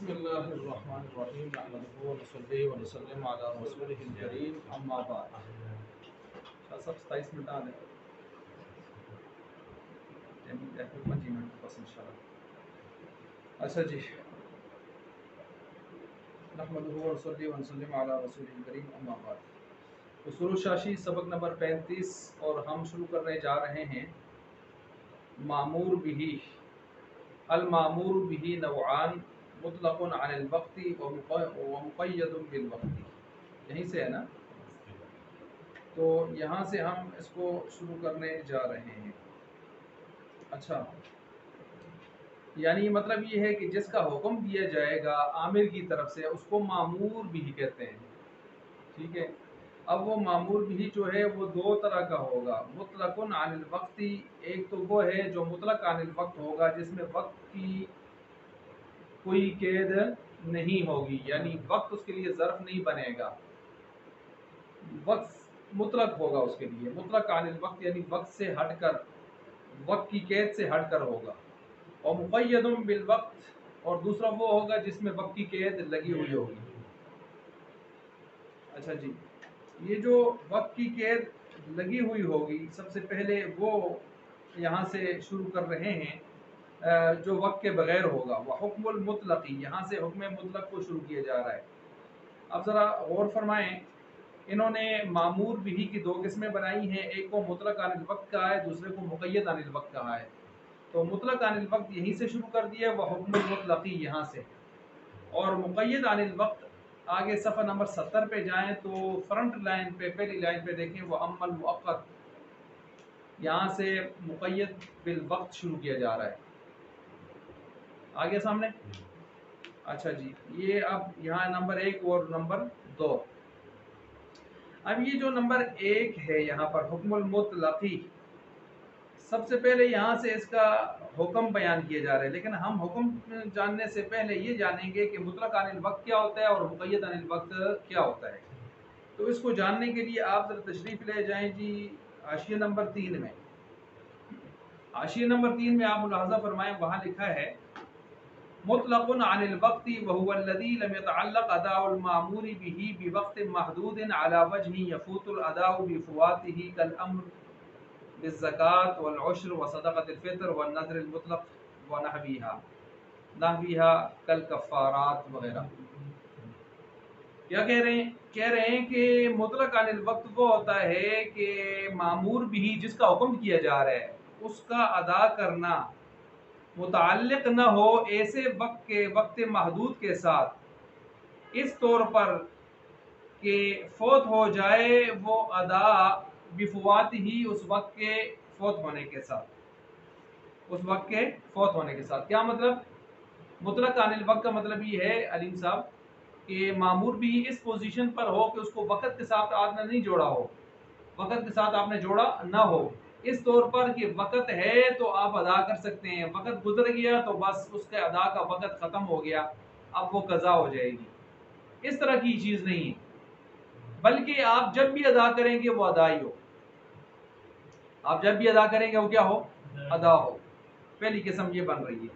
बिस्मिल्लाहिर्रहमानिर्रहीम नहमदुहु व नसल्ली व नसल्लिम अला रसूलिहिल करीम अम्मा बाद। सब 27 मिनट आने 5 मिनट बस इंशाल्लाह। अच्छा जी, नहमदुहु व नसल्ली व नसल्लिम अला रसूलिहिल करीम अम्मा बाद। उसूल शाशी सबक नंबर 35 और हम शुरू करने जा रहे हैं मामूर बिही। अल मामूर बिही नौआन मुतलक़ुन अनिल वक्ति व मुक़य्यदुन बिल वक्ति। यहीं से है ना, तो यहाँ से हम इसको शुरू करने जा रहे हैं। अच्छा, यानी मतलब ये है कि जिसका हुक्म दिया जाएगा आमिर की तरफ से उसको मामूर बिही कहते हैं। ठीक है, अब वो मामूर बिही जो है वो दो तरह का होगा। मुतलक़ुन अनिल वक्ति, एक तो वो है जो मुतलक़ अनिल वक्त होगा जिसमें वक्त की कोई कैद नहीं होगी, यानी वक्त उसके लिए ज़र्फ नहीं बनेगा, वक्त मुतलक होगा उसके लिए। मुतलक अनिल वक्त यानी वक्त से हटकर, वक्त की कैद से हटकर होगा। और मुक़य्यदुन बिल वक्त, और दूसरा वो होगा जिसमें वक्त की कैद लगी हुई होगी। अच्छा जी, ये जो वक्त की कैद लगी हुई होगी, सबसे पहले वो यहाँ से शुरू कर रहे हैं जो वक्त के बगैर होगा। वह हुक्मुल मुतलक़ी, यहाँ से हुक्म मुतलक को शुरू किया जा रहा है। अब ज़रा गौर फरमाएं, इन्होंने मामूर बिही की दो किस्में बनाई हैं, एक को मुतलक अनिल वक्त कहा है, दूसरे को मुक़य्यद अनिल वक्त कहा है। तो मुतलक अनिल वक्त यहीं से शुरू कर दिया, वह हुक्मुल मुतलक़ी यहाँ से, और मुक़य्यद अनिल वक्त आगे सफ़ा नंबर 70 पे जाएँ तो फ्रंट लाइन पे पहली लाइन पे देखें, वह अम्मल मुअक्कद, यहाँ से मुक़य्यद बिल वक्त शुरू किया जा रहा है। आगे सामने। अच्छा जी, ये अब यहाँ नंबर 1 और नंबर 2। अब ये जो नंबर 1 है यहाँ पर हुक्मुल मुतलक़ी, सबसे पहले यहाँ से इसका हुक्म बयान किया जा रहा है, लेकिन हम हुक्म जानने से पहले ये जानेंगे कि मुतलक़ अनिल वक्त क्या होता है और मुक़य्यद अनिल वक्त क्या होता है। तो इसको जानने के लिए आप ज़रा तशरीफ़ ले जाएँ जी हाशिया नंबर 3 में। हाशिया नंबर 3 में आप मुलाहज़ा फरमाएँ, वहाँ लिखा है मुतलक़ुन अनिल वक्ति व हुवा अल्लज़ी लम यतअल्लक़ अदाउल मामूरी बिही बिवक़्तिन महदूदिन अला वजहि यफूतुल अदाउ बिफ़वातिही कल अम्र बिज़्ज़कात वल उश्र व सदक़तिल फ़ित्र व नज़रिल मुतलक़ व नहविहा कल कफ़ारात वग़ैरह। क्या कह रहे हैं? कह रहे हैं कि मुतलक़ अनिल वक्त वो होता है कि मामूर बिही, जिसका हुक्म किया जा रहा है, उसका अदा करना मुताल्लिक़ न हो ऐसे वक्त महदूद के साथ, इस तौर पर कि फौत हो जाए वो अदा बिफ़वात ही, उस वक्त के फौत होने के साथ, उस वक्त के फौत होने के साथ। क्या मतलब? मुतलक़ अनिल वक्त का मतलब ये है अलीम साहब कि मामूर भी इस पोजीशन पर हो कि उसको वक़्त के साथ आपने नहीं जोड़ा हो, वक़्त के साथ आपने जोड़ा ना हो, इस तौर पर कि वक़्त है तो आप अदा कर सकते हैं, वक़्त गुजर गया तो बस उसके अदा का वक़्त ख़त्म हो गया, अब वो कज़ा हो जाएगी। इस तरह की चीज़ नहीं है, बल्कि आप जब भी अदा करेंगे वो अदा ही हो। आप जब भी अदा करेंगे वो क्या हो? अदा हो। पहली किस्म ये बन रही है,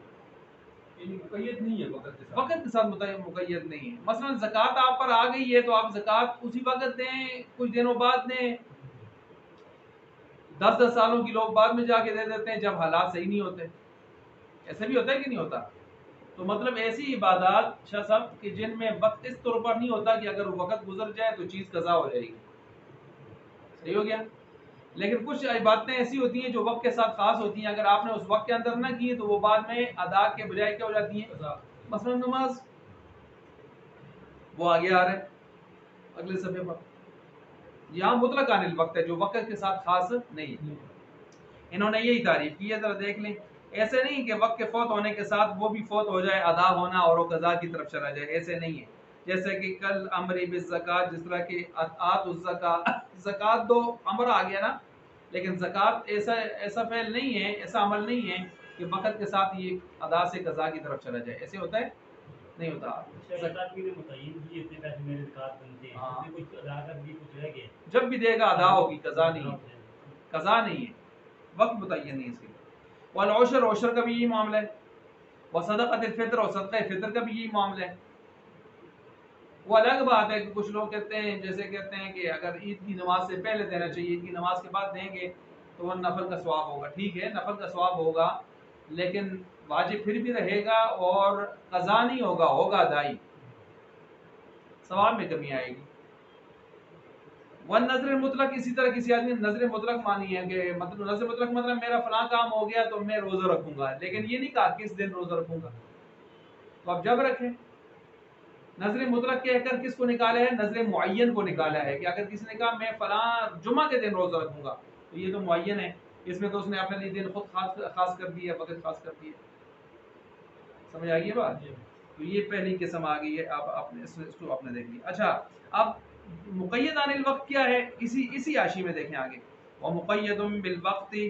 मुक़य्यद नहीं है, वक़्त के साथ मुक़य्यद नहीं है। मसलन ज़कात आप पर आ गई है तो आप ज़कात उसी वक़्त दें, कुछ दिनों बाद दें, 10-10 सालों की लोग बाद में जाके दे देते हैं जब हालात सही नहीं होते। ऐसा भी होता है कि नहीं होता? तो मतलब ऐसी इबादत शाह साहब कि जिनमें वक्त इस तौर पर नहीं होता कि अगर वक़्त गुजर जाए तो चीज़ कज़ा हो जाएगी। सही हो गया? लेकिन कुछ इबादतें ऐसी होती हैं जो वक्त के साथ खास होती हैं, अगर आपने उस वक्त के अंदर ना की तो वो बाद में अदा के बजाय क्या हो जाती हैं? मसलन नमाज, वो आगे आ रहा है अगले सफ़े पर। यहाँ मुतलक़ अनिल वक्त है जो वक्त के साथ खास नहीं है। इन्होंने यही तारीफ की है, जरा देख लें। ऐसे नहीं कि वक्त के फौत होने के साथ वो भी फौत हो जाए, अदा होना और वो कज़ा की तरफ चला जाए, ऐसे नहीं है। जैसे कि कल अमरी बिज़्ज़कात, जिस तरह की ज़कात दो अमर आ गया ना, लेकिन ज़कात ऐसा फ़ेल नहीं है, ऐसा अमल नहीं है कि वक़्त के साथ ये अदा से कज़ा की तरफ चला जाए। ऐसे होता है? नहीं होता। जब भी देगा अदा होगी, कज़ा नहीं है, कज़ा नहीं है, वक्त मुतय्यन नहीं इसके लिए। वल उश्र, उश्र का भी यही मामला है। वो सदक़त फितर, और सदक़ा फितर का भी यही मामला है। वो अलग बात है कि कुछ लोग कहते हैं, जैसे कहते हैं कि अगर ईद की नमाज से पहले देना चाहिए, ईद की नमाज के बाद देंगे तो वह नफल का सवाब होगा। ठीक है, नफल का सवाब होगा, लेकिन वाजिब फिर भी रहेगा और कज़ा नहीं होगा, होगा अदाई, सवाब में कमी आएगी। वन नजर मुतलक, इसी तरह किसी आदमी ने नजर मुतलक मानी है कि मतलब नजर मुतलक मतलब मेरा फलां काम हो गया तो मैं रोजा रखूंगा, लेकिन ये नहीं कहा किस दिन रोजा रखूंगा, तो आप जब रखें। नजर मुतलक कहकर किसको निकाला है? नजर मुअय्यन को निकाला है कि अगर किसी ने कहा मैं फलां जुमा के दिन रोजा रखूंगा, तो ये तो मुअय्यन है, इसमें तो उसने अपने लिए दिन खुद खास कर दिया, वक्त खास कर दिया। समझ आ गई बात? तो ये पहली किस्म आ गई है। अब आपने इसको आपने देख लिया। अच्छा, अब मुक़य्यद अनिल वक्त क्या है? इसी आशी में देखें आगे, व मुक़य्यदुम बिल वक्ति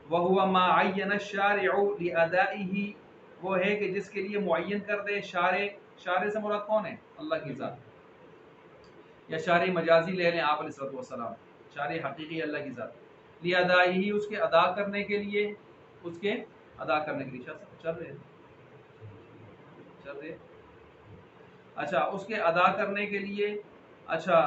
व हुवा मा अय्यन अश-शारिउ लिअदाइही, वो है कि जिसके लिए मुअय्यन कर दे शारे। शारे से मुराद कौन है? अल्लाह की ज़ात, या शारे मजाजी ले लें आप अलैहि वसल्लम, शारे हकीकी अल्लाह की ज़ात, लिअदाइही उसके अदा करने के लिए, उसके अदा करने के लिए चल रहे अच्छा, उसके अदा करने के लिए। अच्छा,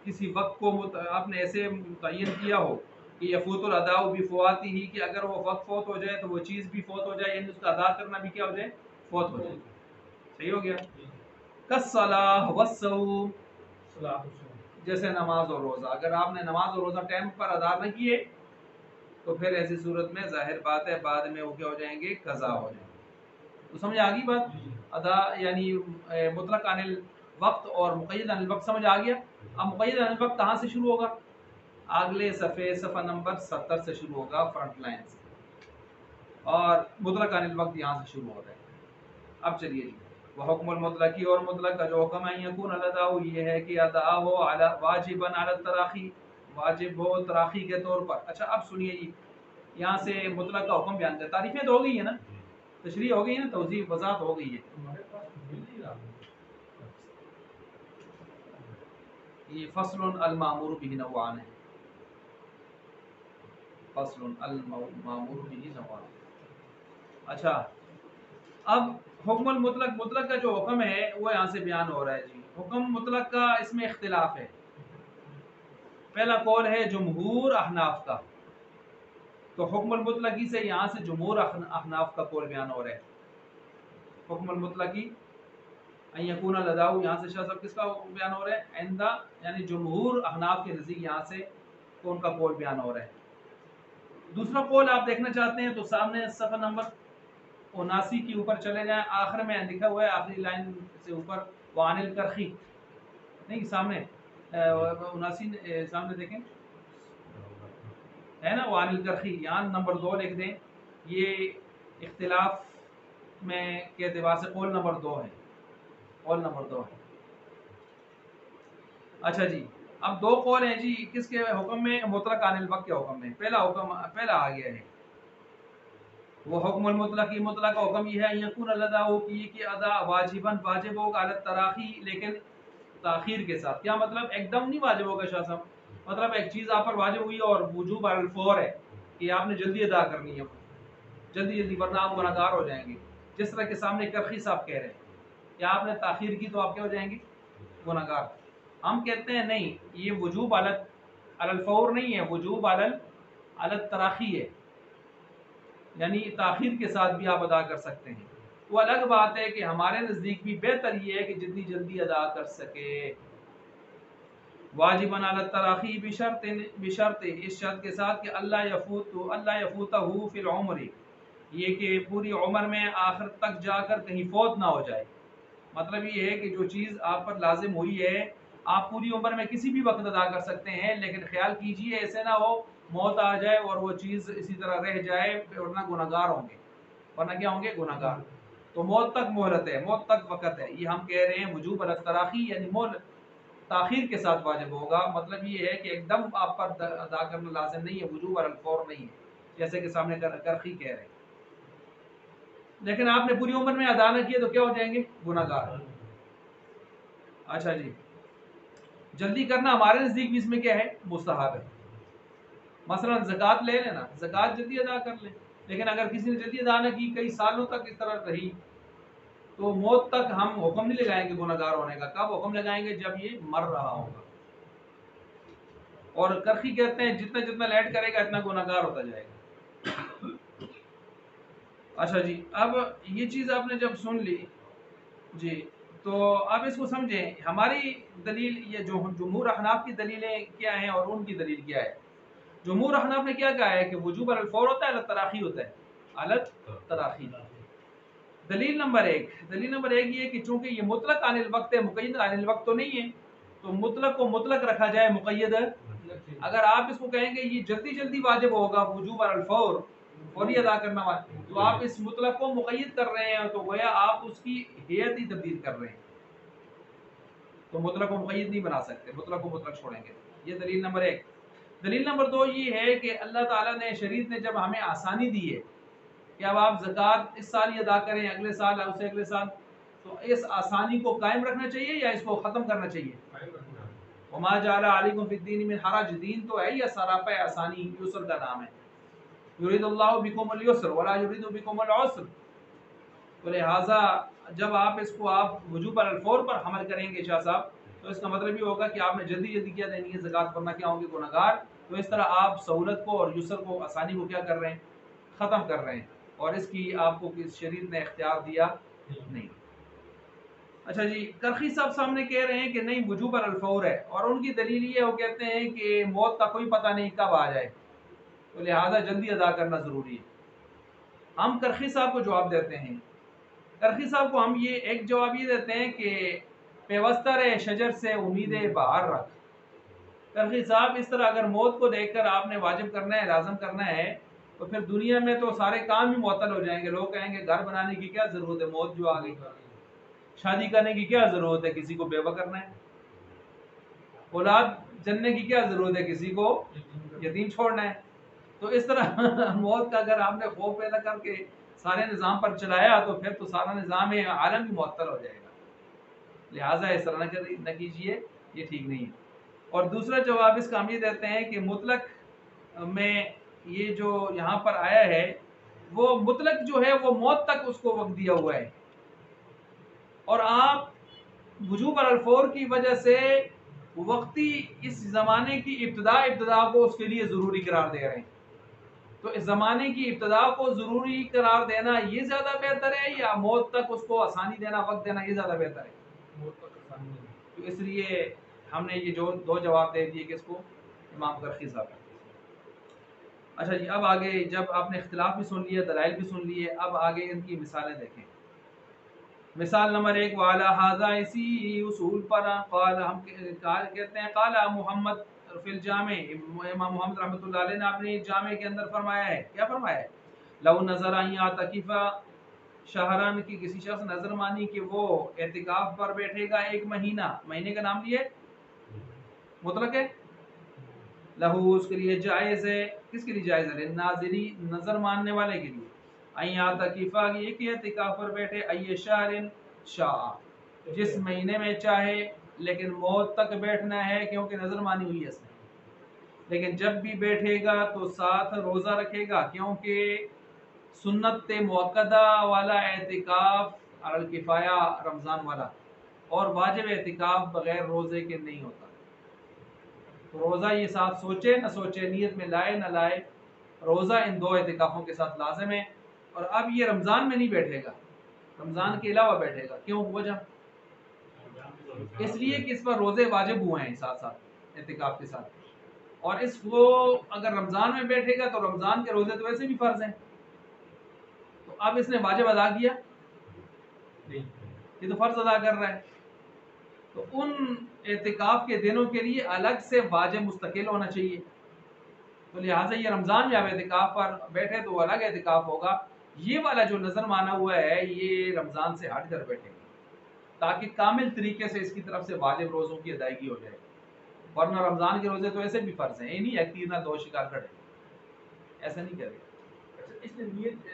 किसी वक्त को आपने ऐसे मुतय्यन किया हो कि यफूतुल अदाउ बिफ़वाती ही, कि अगर वो वक्त फौत हो जाए तो वो चीज़ भी फौत हो जाए, यानी उसका अदा करना भी क्या हो जाए? फौत हो जाए। सही हो गया। कस्सलाह वस्सौम, जैसे नमाज और रोज़ा, अगर आपने नमाज और रोज़ा टाइम पर अदा न किए तो फिर ऐसी सूरत में जाहिर बात है बाद में वो क्या हो जाएंगे? कज़ा हो जाएंगे। तो समझ आ गई बात? अदा यानी मुतलक अनिल वक्त और मुक़य्यद अनिल वक्त समझ आ गया। अब मुक़य्यद अनिल वक्त कहाँ से शुरू होगा? अगले सफ़ा नंबर 70 से शुरू होगा, फ्रंट लाइन से, और मुतलक अनिल वक्त यहाँ से शुरू होता है। अब चलिए जी, वह हुक्मुल मुतलकी, और मुतलक का जो हुक्म है यकून अल-अदाउ, ये है कि अदा हो अला वाजिबन अला तराखी, वाजिब हो तराखी के तौर पर। अच्छा, अब सुनिए जी, यहाँ से मुतलक का हुक्म बयान कर, तारीफें तो हो गई है ना, तशरीह हो गई है ना, तौज़ीह वज़ाहत हो गई है। ये फस्लुन अल मामूर बिही नौआन है, फस्लुन अल मामूर बिही नौआन। अच्छा, अब हुक्मुल मुतलक, मुतलक का जो हुक्म है वो यहाँ से बयान हो रहा है जी। हुक्म मुतलक का इसमें इख्तिलाफ है। पहला कौल है जमहूर अहनाफ का, तो हुक्मुल मुतलकी से यहाँ से जमहूर अहनाफ का कौल बयान हो रहा है। हुक्मुल मुतलकी यकून अल-अदाउ, यहाँ से शाह साहब किसका बयान हो रहा है? आइंदा, यानी जमहूर अहनाफ के नज़दीक यहाँ से कौन का कौल बयान हो रहा है। दूसरा कौल आप देखना चाहते हैं तो सामने सफ़ा नंबर 79 के ऊपर चले जाएं, आखिर में लिखा हुआ है, आखिरी लाइन से ऊपर, वानिल करखी, नहीं सामने 79 सामने देखें, है ना, वानिल करखी, यहाँ नंबर 2 लिख दें। ये इख्तिलाफ में के एतबार से कौल नंबर 2 है, कौल नंबर 2 है। अच्छा जी, अब दो कौल हैं जी किसके हुक्म में? मुतलक अनिल वक्त के हुक्म में। पहला आ गया है वो हुक्मुल मुतलकी, मुतलक का हुक्म ये है यकून अल-अदाउ कि अदा वाजिबन वाजिब होगा अला तराखी, लेकिन ताखीर के साथ। क्या मतलब? एकदम नहीं वाजिब होगा शाह साहब, मतलब एक चीज़ आप पर वाजिब हुई और वजूब अल फौर है कि आपने जल्दी अदा करनी है, जल्दी जल्दी, वरना आप गुनहगार हो जाएंगे। जिस तरह के सामने करखी साहब कह रहे हैं कि आपने ताखीर की तो आप क्या हो जाएंगे? गुनहगार। हम कहते हैं नहीं, ये वजूब अलल फौर नहीं है, वजूब अलल तराखी है, यानी ताखीर के साथ भी आप अदा कर सकते हैं। वो अलग बात है कि हमारे नज़दीक भी बेहतर ये है कि जितनी जल्दी अदा कर सके। वाजिबन अला तराखी बिशर्त, इस शर्त के साथ कि अल्लाह यफूतहु फिल उम्र, ये कि पूरी उम्र में आखिर तक जाकर कहीं फौत ना हो जाए। मतलब ये है कि जो चीज़ आप पर लाजिम हुई है आप पूरी उम्र में किसी भी वक्त अदा कर सकते हैं, लेकिन ख्याल कीजिए ऐसे ना हो मौत आ जाए और वो चीज़ इसी तरह रह जाए, वरना गुनहगार होंगे, वरना क्या होंगे? गुनहगार। तो मौत तक मोहलत है, मौत तक वक़्त है। ये हम कह रहे हैं वजूब अल तराखी, यानी मोहलत ताखीर के साथ वाजिब होगा। मतलब ये है कि एकदम आप पर अदा करना लाजिम नहीं है, वजूब अल फौर नहीं है, जैसे कि सामने करखी कह रहे हैं। लेकिन आपने पूरी उम्र में अदा न किए तो क्या हो जाएंगे? गुनहगार। अच्छा जी, जल्दी करना हमारे नज़दीक भी इसमें क्या है? मुस्तहब है। मसलन ज़कात ले लेना, ज़कात जल्दी अदा कर ले, لیکن اگر کسی نے جدید ادا نہ کی، کئی سالوں تک اس طرح رہی، تو موت تک ہم حکم نہیں لگائیں گے گناہگار ہونے کا. کب حکم لگائیں گے؟ جب یہ مر رہا ہوگا. اور کرخی کہتے ہیں جتنا جتنا لیٹ کرے گا اتنا گناہگار ہوتا جائے گا. اچھا جی، اب یہ چیز آپ نے جب سن لی جی، تو آپ اس کو سمجھیں. ہماری دلیل، یہ جو جمہور احناف کی دلیلیں کیا ہیں اور ان کی دلیل کیا ہے. جمہور احناف نے کیا کہا ہے کہ وجوب علی الفور ہوتا ہے، علی التراخی ہوتا ہے. علی التراخی. دلیل نمبر ایک یہ کہ چونکہ یہ مطلق عن الوقت ہے، مقید عن الوقت تو نہیں ہے، تو مطلق کو مطلق رکھا جائے، مقید. اگر آپ اس کو کہیں گے یہ جلدی جلدی واجب ہوگا وجوب علی الفور، فوری ادا کرنا واجب، تو آپ اس مطلق کو مقید کر رہے ہیں، تو گویا آپ اس کی ہیئت ہی تبدیل کر رہے ہیں. تو مطلق کو مقید نہیں بنا سکتے، مطلق کو مطلق چھوڑیں گے. یہ دلیل نمبر ایک. دلیل نمبر دو یہ ہے کہ اللہ تعالیٰ نے، شریعت نے جب ہمیں آسانی دی ہے کہ اب آپ زکوٰۃ اس سال ہی ادا کریں، اگلے سال، اسے اگلے سال، تو اس آسانی کو قائم رکھنا چاہیے یا اس کو ختم کرنا چاہیے؟ وما جعل علیکم فی الدین من حرج. دین تو ہے ہی سراپا آسانی، یسر کا نام ہے. یرید اللہ بکم الیسر ولا یرید بکم العسر. تو لہٰذا جب آپ اس کو آپ وجوب علی الفور پر حمل کریں گے شاہ صاحب، تو اس کا مطلب یہ ہوگا کہ آپ نے جلدی جلدی کیا دینی ہے زکوٰۃ، ورنہ کیا ہوں گے گناہگار. تو اس طرح آپ سہولت کو اور یسر کو، آسانی کو کیا کر رہے ہیں؟ ختم کر رہے ہیں، اور اس کی آپ کو کس شریعت نے اختیار دیا نہیں. اچھا جی، کرخی صاحب سامنے کہہ رہے ہیں کہ نہیں، وجوب علی الفور ہے، اور ان کی دلیل یہ ہے، وہ کہتے ہیں کہ موت کا کوئی پتہ نہیں کب آ جائے، تو لہٰذا جلدی ادا کرنا ضروری ہے. ہم کرخی صاحب کو جواب دیتے ہیں، کرخی صاحب کو ہم یہ ایک جواب یہ دیتے ہیں کہ پیوستر شجر سے امید بہار رکھ. کرخی صاحب اس طرح اگر موت کو دیکھ کر آپ نے واجب کرنا ہے، لازم کرنا ہے، تو پھر دنیا میں تو سارے کام ہی معطل ہو جائیں گے. لوگ کہیں گے گھر بنانے کی کیا ضرورت ہے، موت جو آ گئی. شادی کرنے کی کیا ضرورت ہے، کسی کو بیوہ کرنا ہے. اولاد جننے کی کیا ضرورت ہے، کسی کو یتیم چھوڑنا ہے. تو اس طرح موت کا اگر آپ نے خوف پیدا کر کے سارے نظام پر چلایا، تو پھر تو سارا نظام عالم ہی معطل ہو جائے گا. لہٰذا اس طرح نہ کیجیے، یہ ٹھیک نہیں ہے. اور دوسرا جواب اس کا ہم یہ دیتے ہیں کہ مطلق میں یہ جو یہاں پر آیا ہے، وہ مطلق جو ہے وہ موت تک اس کو وقت دیا ہوا ہے، اور آپ وجوب علی الفور کی وجہ سے وقتی اس زمانے کی ابتدا کو اس کے لیے ضروری قرار دے رہے ہیں. تو اس زمانے کی ابتدا کو ضروری قرار دینا یہ زیادہ بہتر ہے، یا موت تک اس کو آسانی دینا، وقت دینا، یہ زیادہ بہتر ہے؟ تو اس لیے ہم نے یہ جو دو جواب دے دیے کس کو؟ امام کرخی صاحب. اچھا جی، اب آگے جب آپ نے اختلاف بھی سن لیے، دلائل بھی سن لیے، اب آگے ان کی مثالیں دیکھیں. مثال نمبر ایک، وعلیٰ ھذا، اسی اصول پر، قال، ہم کہتے ہیں، قال محمد فی الجامع، امام محمد رحمۃ اللہ علیہ نے اپنے جامع کے اندر فرمایا ہے. کیا فرمایا ہے؟ لو نظر ان یعتکف شہران، کی کسی شخص نظر مانی کہ وہ اعتکاف پر بیٹھے گا ایک مہینہ. مہینے کا نام لیے مطلق ہے. لہو، اس کے لیے جائز ہے. کس کے لیے جائز ہے؟ ناظری، نظر ماننے والے کے لیے. یعتکفا، یہ کہ اعتکاف پر بیٹھے، ای شہر شاء، جس مہینے میں چاہے، لیکن موت تک بیٹھنا ہے کیونکہ نظر مانی ہوئی ہے اس نے. لیکن جب بھی بیٹھے گا تو ساتھ روزہ رکھے گا، کیونکہ سنت موقدہ والا اعتکاف علی الکفایہ رمضان والا، اور واجب اعتکاف بغیر روزے کے نہیں ہوتا. تو روزہ یہ ساتھ سوچے نہ سوچے، نیت میں لائے نہ لائے، روزہ ان دو اعتکافوں کے ساتھ لازم ہے. اور اب یہ رمضان میں نہیں بیٹھے گا، رمضان کے علاوہ بیٹھے گا. کیوں؟ وجہ اس لیے کہ اس پر روزے واجب ہوئے ہیں ساتھ ساتھ اعتکاف کے ساتھ. اور اس کو اگر رمضان میں بیٹھے گا تو رمضان کے روزے تو ویسے بھی فرض ہیں، تو اب اس نے واجب ادا کیا نہیں، یہ تو فرض ادا کر رہا ہے. تو ان اعتکاف کے دنوں کے لیے الگ سے واجب مستقل ہونا چاہیے. تو لہٰذا یہ رمضان میں اب اعتکاف پر بیٹھے تو وہ الگ اعتکاف ہوگا. یہ والا جو نظر مانا ہوا ہے یہ رمضان سے ہٹ کر بیٹھے گا، تاکہ کامل طریقے سے اس کی طرف سے واجب روزوں کی ادائیگی ہو جائے. ورنہ رمضان کے روزے تو ایسے بھی فرض ہیں، یہ نہیں ہے تیر نہ دو شکار کھڑے، ایسا نہیں کرے. اس نے نیت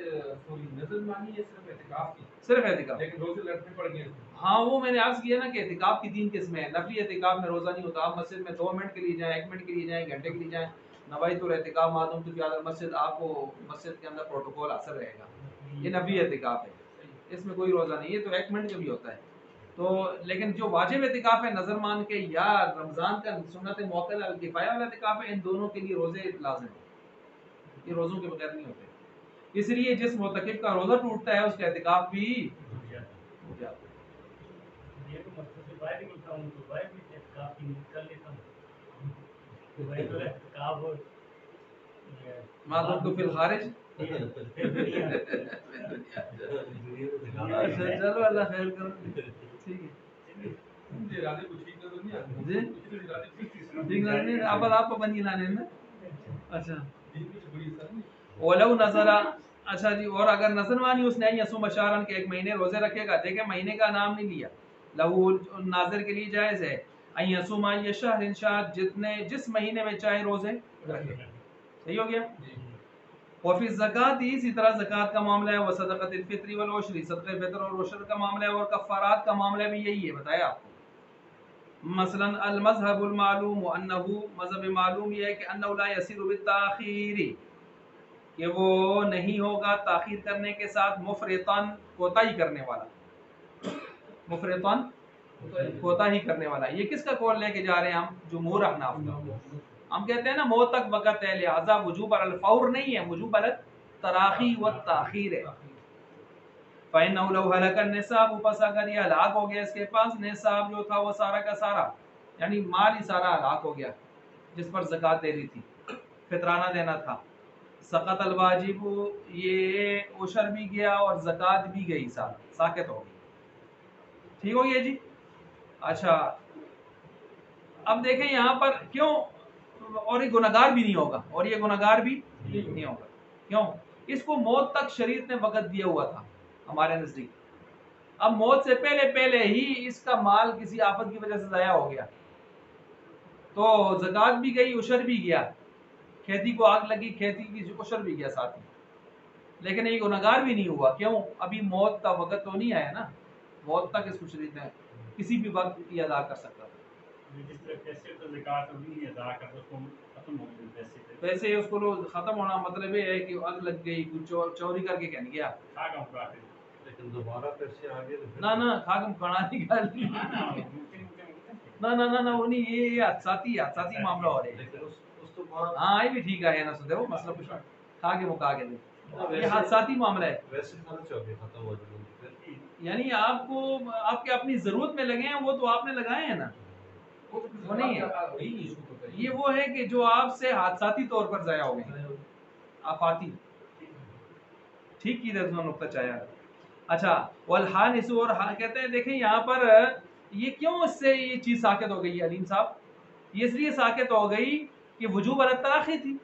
نظر مانی ہے صرف اعتکاف کی، صرف اعتکاف، لیکن روزے لڑنے پڑ گئے. ہاں وہ میں نے عرض کیا نا کہ اعتکاف کی 3 قسمیں ہیں. نفلی اعتکاف میں روزہ نہیں ہوتا، آپ مسجد میں 2 منٹ کے لیے جائیں، 1 منٹ کے لیے جائیں، گھنٹے کے لیے جائیں، नवाइतुल एतिकाफ मा दुम्तु फी हादिल मस्जिद, आपको मस्जिद के अंदर प्रोटोकॉल असर रहेगा, ये नफी एतिकाफ है, इसमें कोई रोज़ा नहीं है, तो 1 मिनट का भी होता है। तो लेकिन जो वाजिब एतिकाफ है नजर मान के या रमज़ान का सुन्नत मुअक्कदा अल किफ़ाया वाला एतिकाफ है, इन दोनों के लिए रोज़े लाजिम है, ये रोज़ों के बगैर नहीं होते। इसलिए जिस मुतकिफ का रोज़ा टूटता है उसका एतिकाफ भी हो जाता है। ये तो मतलब से बाहर निकलता हूँ तो बाहर भी काफी निकल लेता हूँ तो भाई तो काब मालूम तो फिल खारिज। अच्छा चलो अल्लाह खैर करो, ठीक है मुझे इरादे को ठीक नजर नहीं आते जी, इरादे ठीक नहीं अब आप बनी लाने में। अच्छा दिन की बड़ी असर नहीं। ओलव नजरा, अच्छा जी, और अगर नजर मानी उसने यसुम अशारन के 1 महीने रोजे रखेगा, देखे महीने का नाम नहीं लिया, लहू नाजर के लिए जायज है अन यसुम यशहर इंशाद, जितने जिस महीने में चाहे रोजे रखे, सही हो गया। वफी ज़कात, इसी तरह ज़कात का मामला है, व सदक़तुल फित्री वल उश्री, सदक़े फितर और उश्र का मामला है, और कफ़ारात का मामला भी यही है, बताया आपको। मसलन अल मज़हबुल मालूम व अन्नहु, मज़हब मालूम ये है कि अन्नहु ला यसीरु बित्ताख़ीरी, कि वो नहीं होगा ताख़ीर करने के साथ, मुफ़रितन कोताही करने वाला, मुफ़रितन कोताही करने वाला। ये किसका कौल लेके जा रहे हैं हम? जुमहूर अहनाफ का। हम कहते हैं ना मौत तक वक़्त है, लिहाजा वजूब अल फौर नहीं है, वजूब अल तराखी व ताखीर है। फ़इन्नहु लौ हलक निसाब, बस अगर ये हलाक हो गया, इसके पास निसाब जो था वो सारा का सारा, यानी माल ही सारा हलाक हो गया जिस पर ज़कात देनी थी, फितराना देना था, सकत अल वाजिब, ये उशर भी गया और ज़कात भी गई, सारा साकित हो गई, ठीक हो गया जी। अच्छा अब देखें यहाँ पर क्यों, और ये गुनहगार भी नहीं होगा, और ये गुनहगार भी नहीं होगा, क्यों? इसको मौत तक शरीयत ने वक़्त दिया हुआ था हमारे नज़दीक, अब मौत से पहले पहले ही इसका माल किसी आफत की वजह से ज़ाया हो गया, तो ज़कात भी गई, उशर भी गया, खेती को आग लगी, खेती की उशर भी गया साथ ही, लेकिन ये गुनहगार भी नहीं हुआ, क्यों? अभी मौत का वक़्त तो नहीं आया ना, मौत तक इसको शरीयत ने किसी भी वक्त की अदा कर सकता था। जिस तरह पैसे तो ज़कात नहीं अदा करता उसको खत्म हो गए पैसे पैसे उसको खत्म होना मतलब ये है कि आग लग गई, कुछ चोरी करके कह गया, खा का लेकिन दोबारा पैसे आ गए तो फिर ना ना खाकम कणा निकाल ना ना ना ना वो नहीं, ये हादसाती मामला हो रहा है। लेकिन उस तो बाद हाँ ये भी ठीक है ना, सुन देखो मतलब कुछ खा के मुका के दे, ये हादसाती मामला है, वैसे खर्च हो गया, खत्म हो गया फिर यानी आपको आपके अपनी जरूरत में लगे हैं वो तो आपने लगाए हैं ना, वो नहीं है, वही इशू तो ये वो है कि जो आपसे हादसाती तौर पर ज़ाया हो गए, आफाती, ठीक की दर्जन नुक्ता चाया। अच्छा वल हानिस, और कहते हैं देखें यहाँ पर ये क्यों इससे ये चीज़ साकित हो गई अलीम साहब, ये इसलिए साकित हो गई कि वजूब अल तराखी थी,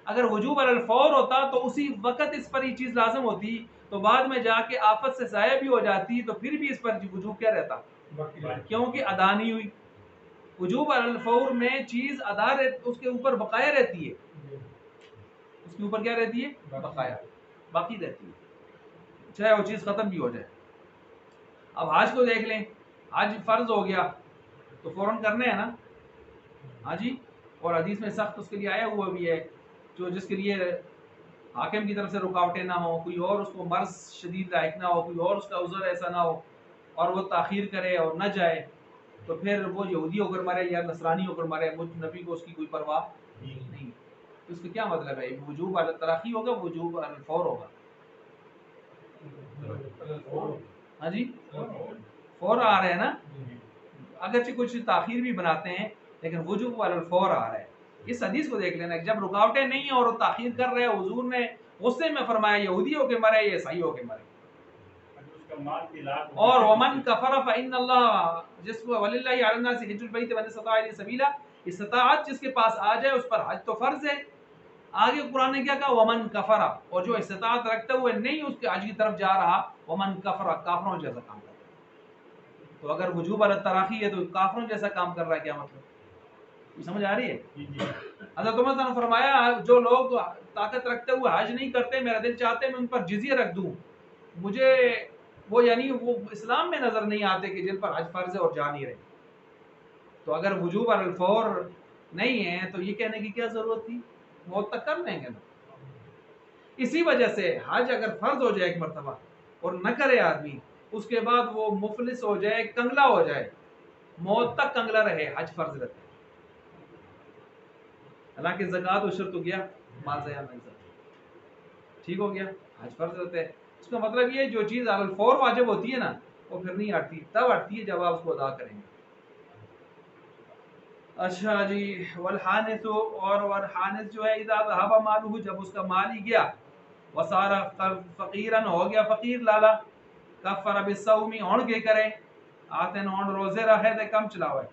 अगर वजूब अल फौर होता तो उसी वक्त इस पर ये चीज़ लाजम होती, तो बाद में जाके आफत से ज़ाया भी हो जाती, तो फिर भी इस पर वजूब क्या रहता, क्योंकि अदा नहीं हुई। वजूब अल फौर में चीज़ अदा उसके ऊपर बकाया रहती है, उसके ऊपर क्या रहती है, बकाया बाकी रहती है, चाहे वो चीज़ ख़त्म भी हो जाए। अब हज को देख लें, हज फ़र्ज हो गया तो फ़ौरन करने हैं ना, हाँ जी, और हदीस में सख्त उसके लिए आया हुआ भी है, जो जिसके लिए हाकिम की तरफ से रुकावटें ना हो, कोई और उसको मर्ज शदीद लायक ना हो, कोई और उसका उज़र ऐसा ना हो और वो ताख़ीर करे और न जाए, तो फिर वो यहूदी होकर मरे या नसरानी होकर मरे, मुझ नबी को उसकी कोई परवाह नहीं। तो इसका क्या मतलब है, वजूब अल तराखी होगा, वजूब अल फौर होगा, हाँ जी फौर आ रहे हैं ना, अगरचे कुछ ताखीर भी बनाते हैं लेकिन वजूब अल फौर आ रहा है। इस हदीस को देख लेना, जब रुकावटें नहीं है और वो ताखीर कर रहे हैं, हुजूर ने गुस्से में फरमाया यहूदी होके मरे या ईसाई होके मरे, और वमन कफर फइन्नल्लाह, जिसको वलिल्लाहि अला नासि हिज्जुल बैत मन इस्तता इलैहि सबीला, इस्तिताअत जिसके पास आ जाए उस पर हज तो फर्ज है। आगे कुरान ने क्या कहा, वमन कफरा, और जो इस्तिताअत रखते हुए नहीं उसके हज की तरफ जा रहा, वमन कफरा, काफरों जैसा काम कर रहा है। तो अगर वजूब अल तराखी है तो काफरों जैसा काम कर रहा है, क्या मतलब, समझ आ रही है? हज़रत उमर ने फरमाया जो लोग ताकत रखते हुए हज नहीं करते, मेरा दिल चाहते मैं उन पर जिजिया रख दूं, मुझे वो यानी वो इस्लाम में नजर नहीं आते कि जिन पर हज फर्ज है और जा नहीं रहे। तो अगर वजूब अल फौर नहीं है तो ये कहने की क्या जरूरत थी موت تک کر لیں گے نا. اسی وجہ سے حج اگر فرض ہو جائے ایک مرتبہ اور نہ کرے آدمی، اس کے بعد وہ مفلس ہو جائے، کنگلا ہو جائے، موت تک کنگلا رہے، حج فرض رہتا ہے. حالانکہ زکوٰۃ عشر تو گیا، مال ضیاع نہیں سکتا. ٹھیک ہو گیا، حج فرض رہتا ہے. اس کا مطلب یہ جو چیز علی الفور واجب ہوتی ہے نا، وہ پھر نہیں ہٹتی، تب ہٹتی ہے جب آپ اس کو ادا کریں گے. اچھا جی، والحانث، اور والحانث جو ہے اذا ذهب مالہ، جب اس کا مال ہی گیا، وصار فقیرا، ہو گیا فقیر لالا، کفر بالصوم، اون کے کرے، آتے اون روزے رہے تھے کم چلا ہوئے.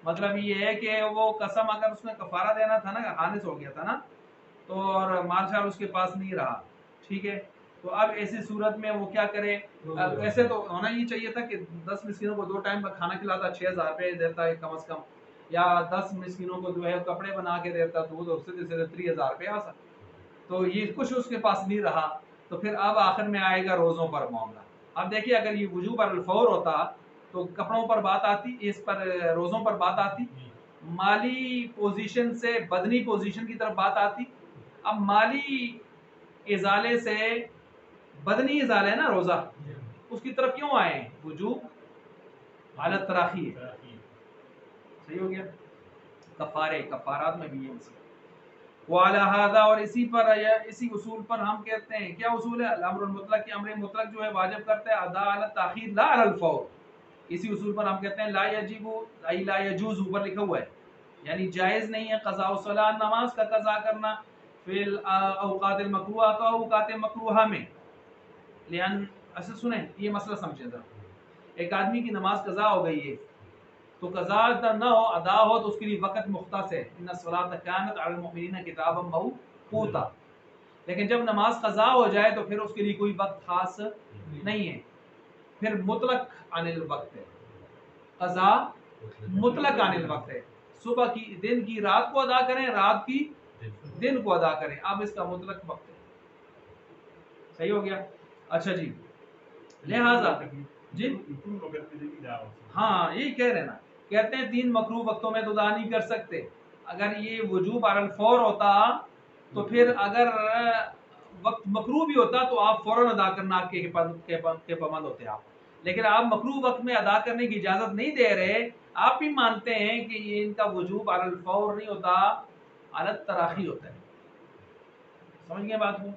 مطلب یہ ہے کہ وہ قسم اگر اس نے کفارہ دینا تھا نا، حانث ہو گیا تھا نا، تو اور مال شال اس کے پاس نہیں رہا، ٹھیک ہے، تو اب ایسی صورت میں وہ کیا کرے؟ ایسے تو ہونا یہ چاہیے تھا کہ 10 مسکینوں کو 2 ٹائم کا کھانا کھلاتا، 6000 روپے دیتا ہے کم از کم، یا 10 مسکینوں کو جو ہے کپڑے بنا کے دیتا، تو وہ سیدھے سیدھے 3000 روپے آ سکتا. تو یہ کچھ اس کے پاس نہیں رہا، تو پھر اب آخر میں آئے گا روزوں پر معاملہ. اب دیکھیے اگر یہ وجوب الفور ہوتا تو کپڑوں پر بات آتی، اس پر روزوں پر بات آتی، مالی پوزیشن سے بدنی پوزیشن کی طرف بات آتی. اب مالی ازالے سے بدنی ازالے ہے نا روزہ، اس کی طرف کیوں آئے ہیں؟ وجوب حالت تراخی ہے. صحیح ہو گیا. کفارات میں بھی یہ مسئلہ. وعلى هذا، اور اسی پر یا اسی اصول پر ہم کہتے ہیں، کیا اصول ہے؟ الامر المطلق، کہ امر مطلق جو ہے واجب کرتا ہے ادا علی التاخیر لا علی الفور. اسی اصول پر ہم کہتے ہیں لا یجب ای لا یجوز، اوپر لکھا ہوا ہے، یعنی جائز نہیں ہے قضاء الصلاۃ، نماز کا قضا کرنا، فی الاوقات المکروہہ، کا اوقات مکروہہ میں. لان اصل سنیں یہ مسئلہ سمجھیں ذرا. ایک آدمی کی نماز قضا ہو گئی ہے، تو قضا نہ ہو، ادا ہو، تو اس کے لیے وقت مختص ہے، ان الصلاۃ کانت علی المؤمنین کتابا موقوتا. لیکن جب نماز قضا ہو جائے تو پھر اس کے لیے کوئی وقت خاص نہیں ہے، پھر مطلق عن الوقت ہے. قضا مطلق عن الوقت ہے، صبح کی دن کی رات کو ادا کریں، رات کی دن کو ادا کریں، اب اس کا مطلق وقت ہے. صحیح ہو گیا. اچھا جی، لہذا جی ہاں یہی کہہ رہے نا، کہتے ہیں 3 مکروہ وقتوں میں تو ادا نہیں کر سکتے. اگر یہ وجوب علی الفور ہوتا تو پھر اگر وقت مکروہ بھی ہوتا تو آپ فوراً ادا کرنا آپ کے پابند ہوتے آپ. لیکن آپ مکروہ وقت میں ادا کرنے کی اجازت نہیں دے رہے، آپ بھی مانتے ہیں کہ یہ ان کا وجوب علی الفور نہیں ہوتا، علی التراخی ہوتا ہے. سمجھ گئے بات کو؟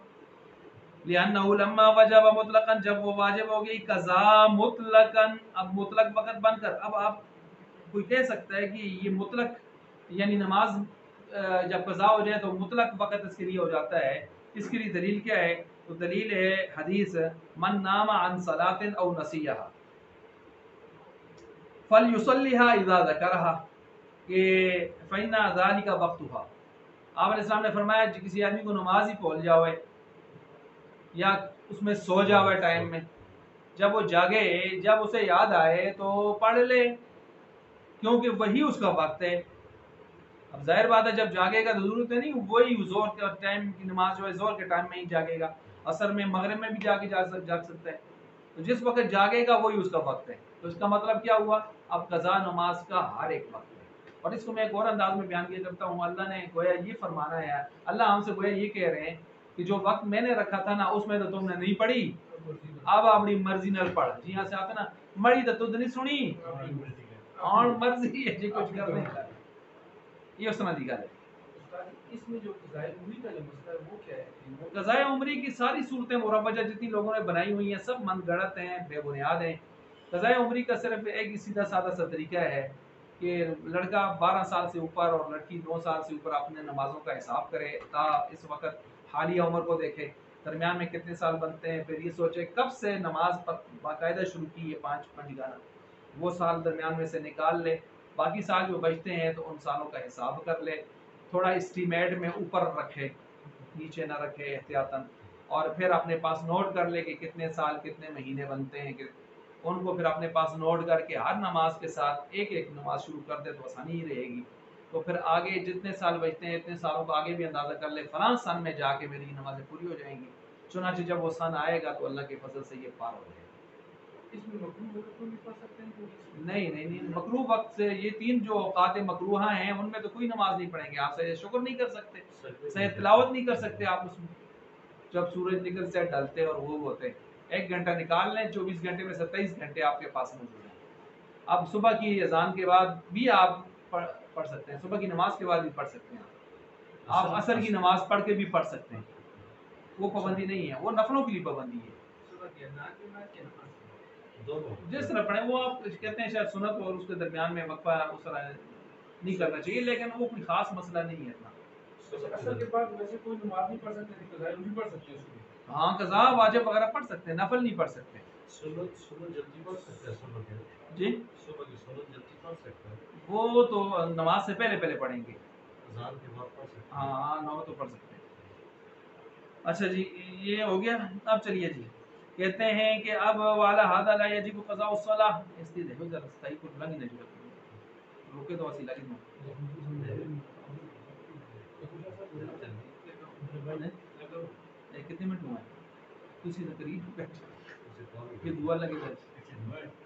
لأنه لما وجب مطلقا، جب وہ واجب ہو گئی قضا مطلقا، اب مطلق وقت بن کر. اب آپ کوئی کہہ سکتا ہے کہ یہ مطلق یعنی نماز جب قضا ہو جائے تو مطلق وقت اس کے لیے ہو جاتا ہے. اس کے لیے دلیل کیا ہے؟ تو دلیل ہے حدیث من نام عن صلاۃ او نسیھا فلیصلیھا اذا ذکرھا، کہ فإن ذلک وقتھا. آپ علیہ السلام نے فرمایا کسی آدمی کو نماز ہی بھول جاوے یا اس میں سو جاوے ٹائم میں، جب وہ جاگے، جب اسے یاد آئے تو پڑھ لے، کیونکہ وہی اس کا وقت ہے. اب ظاہر بات ہے جب جاگے گا تو ضرورت ہے نہیں وہی زور کے ٹائم کی نماز جو ہے زور کے ٹائم میں ہی جاگے گا، عصر میں مغرب میں بھی جاگ سکتا ہے. تو جس وقت جاگے گا وہی اس کا وقت ہے. تو اس کا مطلب کیا ہوا؟ اب قضا نماز کا ہر ایک وقت ہے. اور اس کو میں ایک اور انداز میں بیان کیا کرتا ہوں، اللہ نے گویا یہ فرمانا ہے، اللہ ہم سے گویا یہ کہہ رہے ہیں کہ جو وقت میں نے رکھا تھا نا اس میں تو تم نے نہیں پڑھی، اب اپنی مرضی نال پڑھ. جی یہاں سے آتا نا مڑی تو تد نہیں سنی اور مرضی ہے جی کچھ کر نہیں. یہ اس طرح دی گل ہے. اس میں جو قضائے عمری کا جو مسئلہ ہے وہ کیا ہے؟ قضائے عمری کی ساری صورتیں مروجہ جتنی لوگوں نے بنائی ہوئی ہیں سب من گڑت ہیں، بے بنیاد ہیں. قضائے عمری کا صرف ایک سیدھا سادہ سا طریقہ ہے کہ لڑکا 12 سال سے اوپر اور لڑکی 9 سال سے اوپر اپنے نمازوں کا حساب کرے تا اس وقت حالیہ عمر کو دیکھے، درمیان میں کتنے سال بنتے ہیں، پھر یہ سوچے کب سے نماز پر باقاعدہ شروع کی ہے 5 گانا، وہ سال درمیان میں سے نکال لے، باقی سال جو بچتے ہیں تو ان سالوں کا حساب کر لے، تھوڑا اسٹیمیٹ میں اوپر رکھے نیچے نہ رکھے احتیاطاً، اور پھر اپنے پاس نوٹ کر لے کہ کتنے سال کتنے مہینے بنتے ہیں، کہ ان کو پھر اپنے پاس نوٹ کر کے ہر نماز کے ساتھ ایک ایک نماز شروع کر دے تو آسانی ہی رہے گی. تو پھر آگے جتنے سال بچتے ہیں اتنے سالوں کو آگے بھی اندازہ کر لے فلاں سن میں جا کے میری نمازیں پوری ہو جائیں گی. چنانچہ جب وہ سن آئے گا تو اللہ کے فضل سے یہ پار ہو جائے گا. اس میں مکروہ وقت میں بھی پڑھ سکتے ہیں تو نہیں مکروہ وقت سے یہ 3 جو اوقات مکروہ ہیں ان میں تو کوئی نماز نہیں پڑھیں گے آپ، سجدہ شکر نہیں کر سکتے، سجدہ تلاوت نہیں کر سکتے آپ اس میں، جب سورج نکلتے ہیں ڈھلتے اور غروب ہوتے ہیں 1 گھنٹہ نکال لیں، 24 گھنٹے میں 27 گھنٹے آپ کے پاس موجود ہیں۔ اب صبح کی اذان کے بعد بھی آپ پڑھ سکتے ہیں، صبح کی نماز کے بعد بھی پڑھ سکتے ہیں، آپ عصر کی نماز پڑھ کے بھی پڑھ سکتے ہیں، وہ پابندی نہیں ہے، وہ نفلوں کے لیے پابندی ہے، صبح کی اذان کے بعد یا نماز کے بعد؟ دونوں جس طرح پڑھیں وہ آپ کہتے ہیں شاید سنت اور اس کے درمیان میں وقفہ اس طرح نہیں کرنا چاہیے، لیکن وہ کوئی خاص مسئلہ نہیں ہے اتنا۔ اثر کے بعد ویسے کوئی نماز نہیں پڑھ سکتے، قضاء بھی پڑھ سکتے ہیں اس میں؟ ہاں قضا واجب وغیرہ پڑھ سکتے ہیں، نفل نہیں پڑھ سکتے۔ سنت جلدی پڑھ سکتے ہیں صبح کے، جی صبح کی سنت جلدی پڑھ سکتے ہیں، وہ تو نماز سے پہلے پڑھیں گے، اذان کے بعد پڑھ سکتے ہیں۔ ہاں نو تو پڑھ سکتے ہیں۔ اچھا جی یہ ہو گیا، اب چلیے جی کہتے ہیں کہ اب والا ہذا لا یجب قضاء الصلاۃ، اس لیے دیکھو ذرا صحیح کو لگی نہیں جو روکے تو اسی لگی نو کتنے منٹ ہوا ہے، کسی سے قریب بیٹھ اسے کال یہ دعا لگے بیٹھ